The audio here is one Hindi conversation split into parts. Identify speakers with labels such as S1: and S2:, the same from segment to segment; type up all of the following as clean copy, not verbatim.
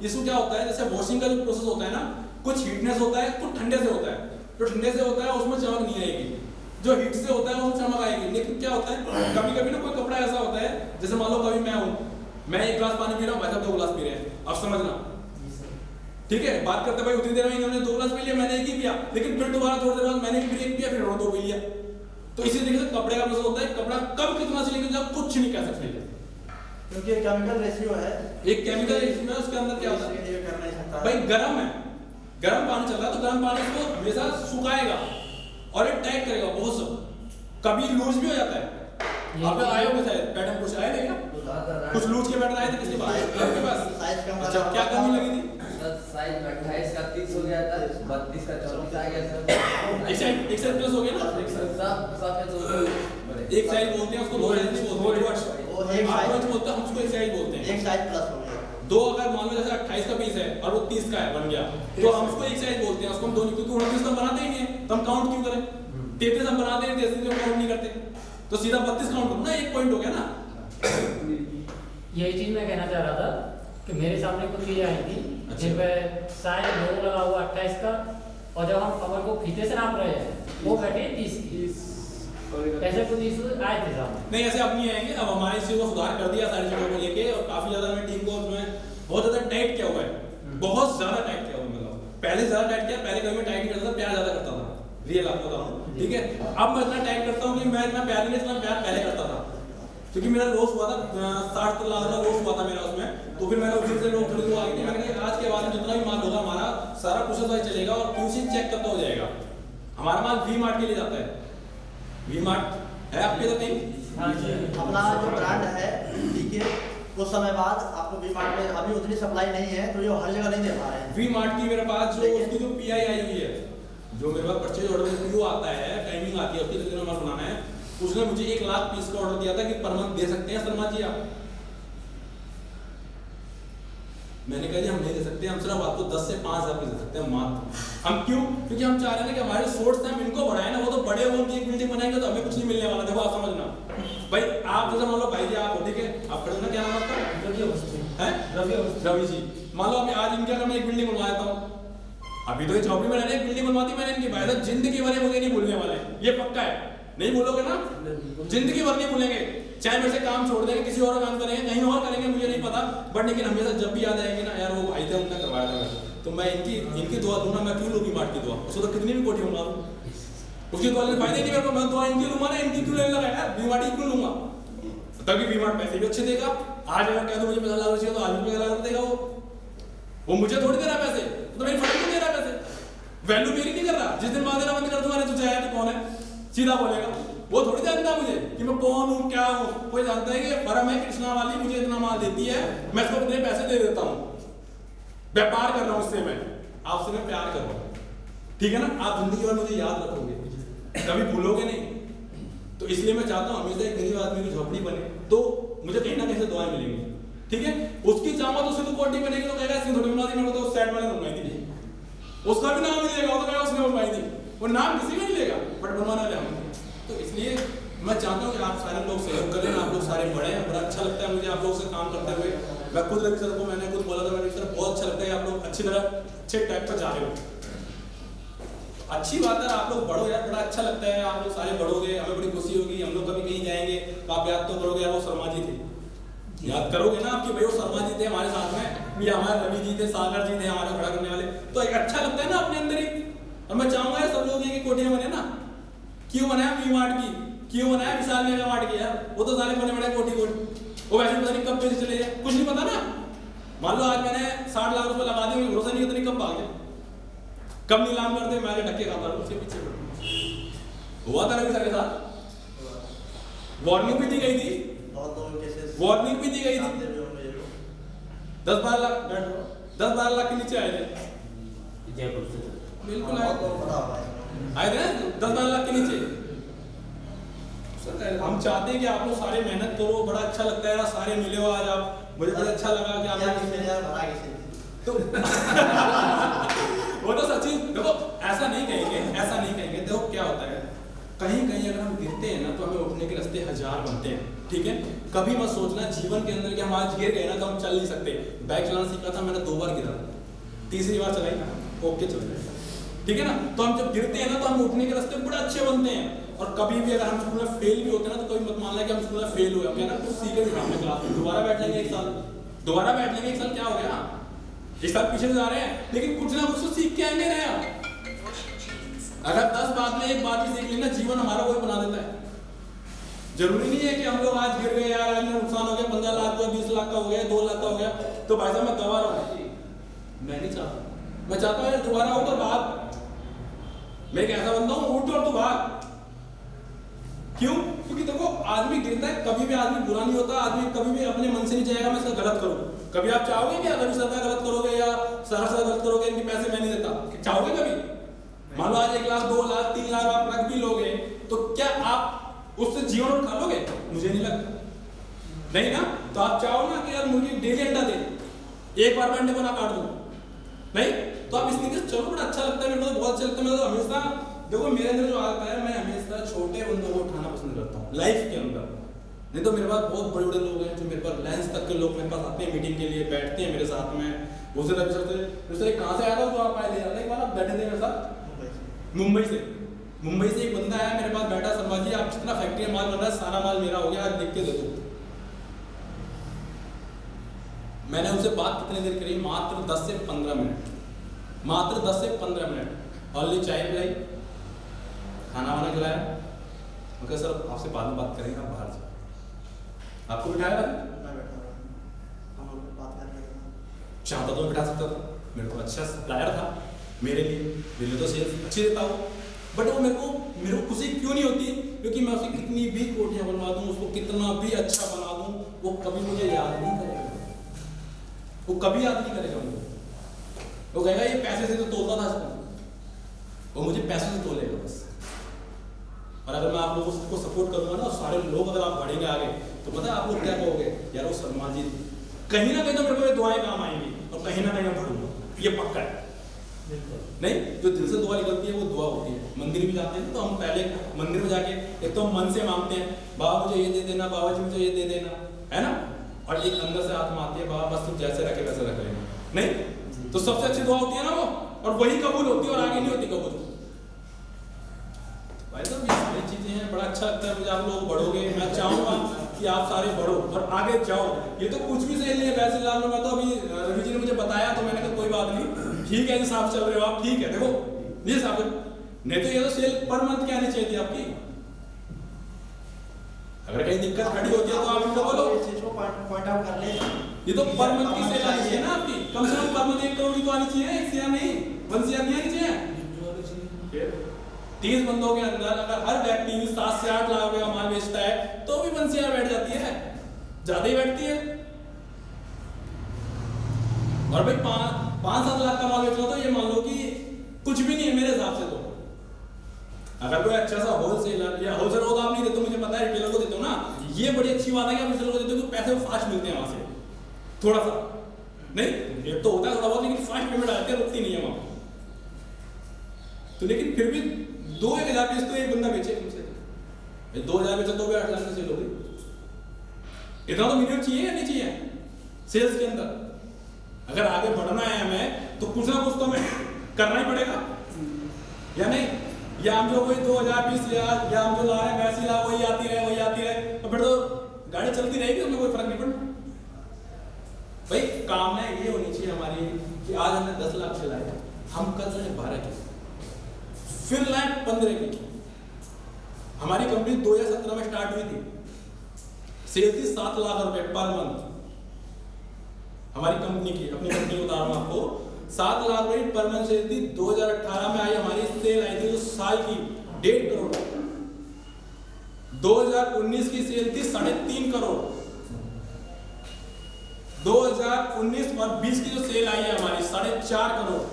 S1: इसमें क्या होता है, जैसे वॉशिंग का जो प्रोसेस होता है ना, कुछ हीटनेस होता है, कुछ ठंडे से होता है। जो ठंडे से होता है उसमें चमक नहीं आएगी, जो हीट से होता है उसमें चमक आएगी। लेकिन क्या होता है, कभी कभी ना कोई कपड़ा ऐसा होता है, जैसे मान लो कभी मैं हूँ, मैं 1 गिलास पानी पी रहा हूँ, भाई साहब 2 गिलास पी रहे हैं, अब समझना, ठीक है। बात करते भाई उतनी देर में इन्होंने 2 गिलास पी लिया, मैंने एक ही पिया, लेकिन फिर दोबारा थोड़ी देर बाद मैंने भी फिर एक पिया, फिर और 2 पी लिया। तो इसी तरीके से कपड़े का प्रोसेस होता है, कपड़ा कब कितना से लेकर जब कुछ नहीं कह सकते,
S2: क्योंकि एक केमिकल रेशियो है,
S1: एक केमिकल रेशियो है, उसके अंदर क्या होता है
S2: ये कर नहीं सकता
S1: भाई, गर्म है, गर्म पानी चल रहा है तो गर्म पानी को हमेशा सुखाएगा और ये टाइट करेगा बहुत सब, कभी लूज भी हो जाता है। आप आए हो शायद पैटर्न कुछ आए थे क्या, कुछ लूज के पैटर्न आए थे किसके पास, आपके पास?
S2: साइज कम,
S1: अच्छा, क्या कमी लगी थी?
S3: साइज 28 का 30 हो गया था, 32 का 34 आ गया सर।
S1: एक साइज प्लस हो गया ना,
S3: सब में तो
S1: एक साइज बोलते हैं उसको, 2 साइज नहीं बोलते हैं,
S2: वो एक
S1: आप
S2: साइज
S1: बोलते हैं, हम उसको एक साइज बोलते हैं।
S2: एक साइज प्लस हो गया।
S1: दो अगर मान लो जैसे 28 का पीस है और वो 30 का है बन गया, तो हम उसको एक साइज बोलते हैं, उसको हम दो, क्योंकि 29 तो हम बनाते ही नहीं है, तो हम काउंट क्यों करें? 33 हम बनाते हैं, 33 को काउंट नहीं करते, तो सीधा 32 काउंट करो ना, 1 पॉइंट हो गया ना।
S4: यही चीज मैं कहना चाह रहा था कि मेरे सामने कुछ चीजें आई थी जिनमें साइज लोगो लगा हुआ 28 का, और जब हम कमर को फीते से नाप रहे हैं वो बैठे 30 की, ऐसे कुछ इशू आए थे सामने।
S1: नहीं ऐसे अब नहीं आएंगे, अब हमारे इस चीज को सुधार कर दिया सारी चीजों को लेके, और काफी ज्यादा मैं टीम को मैं बहुत ज्यादा टाइट किया हुआ है, बहुत ज्यादा टाइट किया हुआ है, मतलब पहले ज्यादा टाइट किया, पहले कभी मैं टाइट नहीं करता था, प्यार ज्यादा करता था, रियल आपको बताऊं, ठीक है। अब मैं इतना टाइट करता हूँ कि मैं इतना प्यार नहीं, इतना प्यार पहले करता था, क्योंकि मेरा लॉस हुआ था 60 लाख का लॉस हुआ था मेरा उसमें, तो फिर मैंने उसी से लोग थोड़ी आगे, मैंने कहा आज के बाद में जितना भी माल होगा हमारा सारा प्रोसेस वाइज चलेगा और क्यूसी चेक करता हो जाएगा। हमारा माल वी मार्ट के लिए जाता है, वी मार्ट है आपके इधर नहीं?
S2: अपना जो ब्रांड है ठीक है, कुछ समय बाद आपको वी मार्ट में अभी उतनी सप्लाई नहीं है, तो ये हर जगह नहीं दे पा रहे हैं।
S1: वी मार्ट की मेरे पास जो उसकी जो पीआई आई हुई है, जो मेरे पास परचेज ऑर्डर में पीओ आता है, टाइमिंग आती है उसकी, कितने माल बनाना है, उसने मुझे 1 लाख पीस का ऑर्डर दिया था कि पर मंथ दे सकते हैं शर्मा जी आप? मैंने कहा जी हम नहीं दे सकते, हम सिर्फ आपको 10 से 5,000 पीस दे सकते हैं मात्र। हम क्यों? क्योंकि हम चाह रहे हैं कि हमारे सोर्स हैं हम इनको बढ़ाएं ना, वो तो बड़े वो उनकी एक बिल्डिंग बनाएंगे तो हमें कुछ नहीं मिलने वाला। देखो आप समझना भाई, आप जैसे मान लो भाई जी आप हो, ठीक है, आप खड़े ना, क्या नाम आपका? रवि जी। मान लो आज इनके अगर मैं एक बिल्डिंग बनवा देता हूँ, अभी तो ये झोपड़ी में रहने एक बिल्डिंग बनवाती मैंने इनकी, भाई साहब जिंदगी भर मुझे नहीं भूलने वाले, ये पक्का है, नहीं भूलोगे ना, जिंदगी भर नहीं भूलेंगे, चाहे मेरे से काम छोड़ देंगे, किसी और काम करेंगे, कहीं और करेंगे, मुझे नहीं पता, बट लेकिन हमेशा जब भी याद आएंगे ना, यार वो भाई थे उनने करवाया था, तो मैं इनकी दुआ दूंगा, मैं क्यों लूंगी मार्ट की दुआ, उसको तो कितनी भी कोटी मंगा दूं, उसकी दुआ लेने फायदे नहीं मेरे को, मैं दुआ इनकी लूंगा ना, इनकी क्यों लेने लगा यार, वी मार्ट क्यों लूंगा, तभी वी मार्ट पैसे भी अच्छे देगा। आज अगर कह दो मुझे 50 लाख चाहिए तो आज भी 50 लाख देगा वो मुझे थोड़ी दे रहा पैसे, तो मेरी फर्क नहीं दे रहा पैसे, वैल्यू मेरी नहीं कर रहा। जिस दिन मांग देना बंद कर दूंगा, तुझे आया कि कौन है, सीधा बोलेगा, वो थोड़ी जानता मुझे कि मैं कौन हूँ क्या हूँ, कोई जानता है कि फर्म है कृष्णा वाली मुझे इतना माल देती है, मैं इसको इतने पैसे दे देता हूँ, व्यापार कर रहा हूँ उससे, मैं आपसे मैं प्यार कर रहा हूँ, ठीक है ना। आप जिंदगी भर मुझे याद रखोगे, कभी भूलोगे नहीं, तो इसलिए मैं चाहता हूँ हमेशा एक गरीब आदमी की झोपड़ी बने, तो मुझे कहीं ना कहीं से दुआएं मिलेंगी, ठीक है। उसकी चाहूंगा तो उसे तो कोटी बनेगी, तो कहेगा इसकी थोड़ी बना दी, मेरे को तो साइड वाले बनवाई थी, उसका भी नाम मिलेगा, वो तो कहेगा उसने बनवाई थी, वो नाम किसी का नहीं लेगा, बट बनवाना ले हम। तो इसलिए मैं चाहता हूँ कि आप सारे लोग सहयोग करें, आप लोग सारे बड़े हैं, बड़ा अच्छा लगता है मुझे आप लोग से काम करते हुए। मैं खुद रवि सर को मैंने खुद बोला था, रवि सर बहुत अच्छा लगता है, आप लोग अच्छी तरह अच्छे टाइप पर जा रहे हो, अच्छी बात है, आप लोग बढ़ो यार, बड़ा अच्छा लगता है, आप लोग सारे बढ़ोगे, हमें बड़ी खुशी होगी। हम लोग कभी कहीं जाएंगे तो आप याद तो करोगे यार वो शर्मा जी थे, याद करोगे ना आपके भाई वो शर्मा जी थे हमारे साथ में, ये हमारे रवि जी थे, सागर जी थे हमारे खड़ा करने वाले, तो एक अच्छा लगता है ना अपने अंदर ही। और मैं चाहूंगा यार सब लोग ये कोटियां बने ना, क्यों बनाया वी मार्ट की, क्यों बनाया विशाल मेगा मार्ट की, यार वो तो सारे बने बड़े कोटी, वो वैसे पता नहीं कब पैसे चले जाए, कुछ नहीं पता ना। मान लो आज मैंने 60 लाख रुपए लगा दिए, भरोसा नहीं कितनी कब भाग गए, कब नीलाम करते मैं ढक्के खाता हूँ, उसके पीछे हुआ था रवि सर के साथ, वार्निंग भी दी गई थी, वार्निंग भी दी गई थी, 10-12 लाख के नीचे आए थे, बिल्कुल आए थे 10-12 लाख के नीचे। हम चाहते हैं कि आप लोग सारे मेहनत करो, बड़ा अच्छा लगता है यार, सारे मिले हो आज आप, मुझे बड़ा अच्छा लगा कि आप तो वो तो सच्ची, देखो ऐसा नहीं कहेंगे, देखो क्या होता है, कहीं कहीं अगर हम गिरते हैं ना तो हमें उठने के रास्ते 1000 बनते हैं, ठीक है। कभी मत सोचना जीवन के अंदर कि हम आज गिर गए ना तो हम चल नहीं सकते। बाइक चलाना सीखा था मैंने 2 बार गिरा, तीसरी बार चलाई ओके चल जाएगा, ठीक है ना। तो हम जब गिरते हैं ना तो हम उठने के रास्ते बड़े अच्छे बनते हैं। और कभी भी अगर हम स्कूल में फेल भी होते हैं ना तो कभी मत मान लें कि हम स्कूल में फेल हुए, हम ना कुछ सीखे भी हमने क्लास में दोबारा बैठ लेंगे 1 साल, दोबारा बैठ लेंगे 1 साल, क्या हो गया, 1 साल पीछे जा रहे हैं, लेकिन कुछ ना कुछ तो सीख के आएंगे ना यार। अगर 10 बात में 1 बात भी सीख लेना जीवन हमारा वही बना देता है। जरूरी नहीं है कि हम लोग आज गिर गए यार, आज नुकसान हो गया, 15 लाख का 20 लाख का हो गया, 2 लाख का हो गया, तो भाई साहब मैं गवा रहा हूँ, मैं नहीं चाहता। मैं चाहता हूँ दोबारा उठ और भाग। मैं एक ऐसा बंदा हूँ, उठ और तो भाग। क्यों? क्योंकि देखो आदमी गिरता है, कभी भी आदमी बुरा नहीं होता, आदमी कभी भी अपने मन से नहीं चाहेगा मैं इसका गलत करूँ। कभी आप चाहोगे कि अगर सर गलत करोगे या सर गलत करोगे, इनके पैसे मैं नहीं देता, चाहोगे कभी? मान लो आज 1 लाख 2 लाख 3 लाख आप रख भी लोगे तो क्या आप उससे जीवन और खा लोगे? मुझे नहीं लगता, नहीं ना। तो आप चाहो ना कि यार मुझे डेली अंडा दे, एक बार में अंडे को ना काट दूं, नहीं तो आप इस तरीके से चलो, बड़ा अच्छा लगता है मेरे को, तो बहुत अच्छा लगता है। मैं तो हमेशा देखो मेरे अंदर जो आता है, मैं हमेशा छोटे बंदों को उठाना पसंद करता हूँ लाइफ के अंदर। नहीं तो मेरे पास बहुत बड़े बड़े लोग हैं जो मेरे पास लाइन्स तक के लोग मेरे पास आते हैं मीटिंग के लिए, बैठते हैं मेरे साथ में। उसे तभी चलते कहाँ से आया था तो आप आए ले जाते, एक बार आप बैठे थे मेरे साथ मुंबई से एक बंदा आया मेरे पास, बैठा, शर्मा जी आप जितना फैक्ट्री में माल बन रहा है सारा माल मेरा हो गया, आज लिख के दे दो। मैंने उनसे बात कितनी देर करी? मात्र 10 से 15 मिनट, मात्र 10 से 15 मिनट। ऑनली चाय पिलाई, खाना वाना खिलाया, मैं सर आपसे बाद में बात करेंगे, आप बाहर जाओ। आपको बिठाया चाहता तो बिठा सकता था, मेरे को अच्छा सप्लायर था, मेरे लिए तो सेल्स अच्छी देता हूँ, बट वो मेरे को खुशी क्यों नहीं होती? क्योंकि मैं उसे कितनी भी कोटियाँ बनवा दूँ, उसको कितना भी अच्छा बना दूँ, वो कभी मुझे याद नहीं करेगा, वो कभी याद नहीं करेगा मुझे। वो कहेगा ये पैसे से तो तोलता था इसको, वो मुझे पैसे से तोलेगा बस। और अगर मैं आप लोगों को सपोर्ट करूंगा ना, सारे लोग अगर आप बढ़ेंगे आगे, तो पता है आप लोग क्या कहोगे, यार वो शर्मा जी कहीं ना कहीं तो मेरे को ये दुआएं काम आएंगी और कहीं ना कहीं मैं बढ़ूंगा, ये पक्का है। नहीं, जो दिल से दुआ निकलती है वो दुआ होती है। मंदिर भी जाते हैं तो हम पहले मंदिर में जाके एक तो हम मन से मांगते हैं, बाबा मुझे ये दे देना, बाबा जी मुझे ये दे देना, है ना। और एक अंदर से आत्मा आती है, बाबा बस तुम जैसे रखे वैसे रख लेना, नहीं तो सबसे अच्छी दुआ होती है ना वो, और वही कबूल होती है और आगे नहीं होती कबूल। भाई साहब ये सारी चीजें हैं, बड़ा अच्छा लगता है मुझे, आप लोग बढ़ोगे, मैं चाहूंगा कि आप सारे बढ़ो और आगे जाओ। ये तो कुछ भी सेल नहीं है वैसे लाल में, मैं तो अभी रवि जी ने मुझे बताया तो मैंने कहा कोई बात नहीं, ठीक है हिसाब चल रहे हो आप, ठीक है देखो ये हिसाब, नहीं तो ये तो सेल पर मंथ क्या आनी चाहिए थी आपकी। अगर कहीं दिक्कत खड़ी होती है तो आप इनको बोलो,
S2: इस चीज को पॉइंट आउट कर ले।
S1: ये तो पर मंथ की सेल आनी चाहिए ना आपकी, कम से कम पर मंथ 1 करोड़ की तो आनी चाहिए, 1 CR नहीं, 1 CR नहीं आनी चाहिए। 30 बंदों के अंदर अगर हर व्यक्ति 7 से 8 लाख रुपए का माल बेचता है तो भी 1 CR बैठ जाती है, ज्यादा ही बैठती है। और भाई 5-7 लाख का माल बेच रहा तो ये मान लो कि कुछ भी नहीं है मेरे हिसाब से। तो अगर कोई अच्छा सा होलसेलर या होलसेलर को आप नहीं देते, मुझे पता है रिटेलर को देते हो ना, ये बड़ी अच्छी बात है कि आप रिटेलर को देते हो, पैसे फास्ट मिलते हैं वहां से थोड़ा सा, नहीं रेट तो होता है थोड़ा बहुत, लेकिन फास्ट पेमेंट आती है, रुकती नहीं है वहां तो। लेकिन फिर भी 2-1000 पीस तो एक बंदा बेचे तुमसे, 2000 बेचा तो भी 8 लाख में सेल हो गई। इतना तो मिनिमम चाहिए या नहीं चाहिए सेल्स के अंदर? अगर आगे बढ़ना है हमें तो कुछ ना कुछ तो हमें करना ही पड़ेगा, या नहीं? या हम जो कोई 2000-20,000 या हम जो ला रहे हैं वैसी ला, वही आती रहे, तो फिर तो गाड़ी चलती रहेगी, उसमें कोई फर्क नहीं पड़ना। भाई कामना ये होनी चाहिए हमारी कि आज हमने 10 लाख से लाए, हम कल से 12 की, फिर लाए 15 की। हमारी कंपनी 2017 में स्टार्ट हुई थी, सेल थी 7 लाख रुपए पर मंथ हमारी कंपनी की, अपनी कंपनी बता रहा हूं आपको, 7 लाख रुपए पर मंथ सेल थी। 2018 में आई हमारी सेल आई थी जो साल की 1.5 करोड़। 2019 की सेल थी 3.5 करोड़। 2019 और 20 की जो सेल आई है हमारी 4.5 करोड़।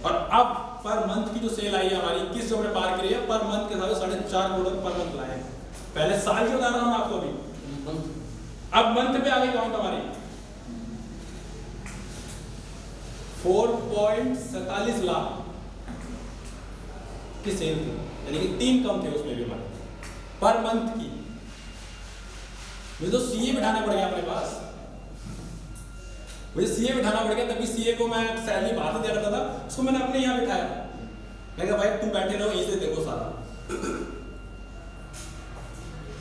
S1: और अब पर मंथ की जो सेल आई है हमारी 21 जो हमने पार करी है, पर मंथ के हिसाब से 4.5 करोड़ पर मंथ लाए। पहले साल की बता रहा हूं आपको, अभी अब मंथ पे आ गई काउंट हमारी 4.47 लाख की सेल थी, यानी कि 3 कम थे उसमें भी हमारे पर मंथ की। मुझे तो सीए बिठाना पड़ गया अपने पास, मुझे सीए बिठाना पड़ गया। तभी सीए को मैं सैलरी बाहर से दे रहा था, उसको मैंने अपने यहाँ बिठाया। मैं कहा भाई तुम बैठे रहो, यहीं से देखो सारा।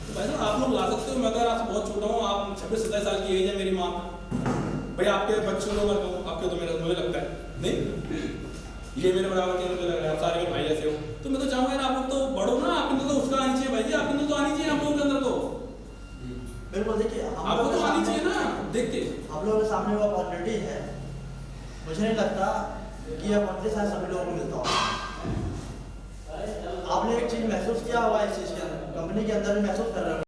S1: तो भाई साहब आप लोग ला सकते हो, मैं अगर आपसे बहुत छोटा हूँ, आप 26-27 साल की एज है मेरी माँ, भाई आपके बच्चों लोग आपके तो मेरा मुझे लगता है नहीं, ये मेरे बराबर के मुझे लग रहा है, आप सारे मेरे भाई जैसे हो। तो मैं तो चाहूँगा ना आप लोग तो बड़ो ना, आपके अंदर तो उसका आनी चाहिए भाई जी, आपके अंदर तो आनी चाहिए, आप लोगों के अंदर तो
S2: बिल्कुल। देखिए
S1: आपको तो आनी चाहिए ना, देख के
S2: हम लोगों के सामने वो अपॉर्चुनिटी है, मुझे नहीं लगता कि ये अपॉर्चुनिटी शायद सभी लोगों को मिलता होगा। आपने एक चीज़ महसूस किया होगा इस चीज़ के अंदर, कंपनी के अंदर भी महसूस कर रहे हो।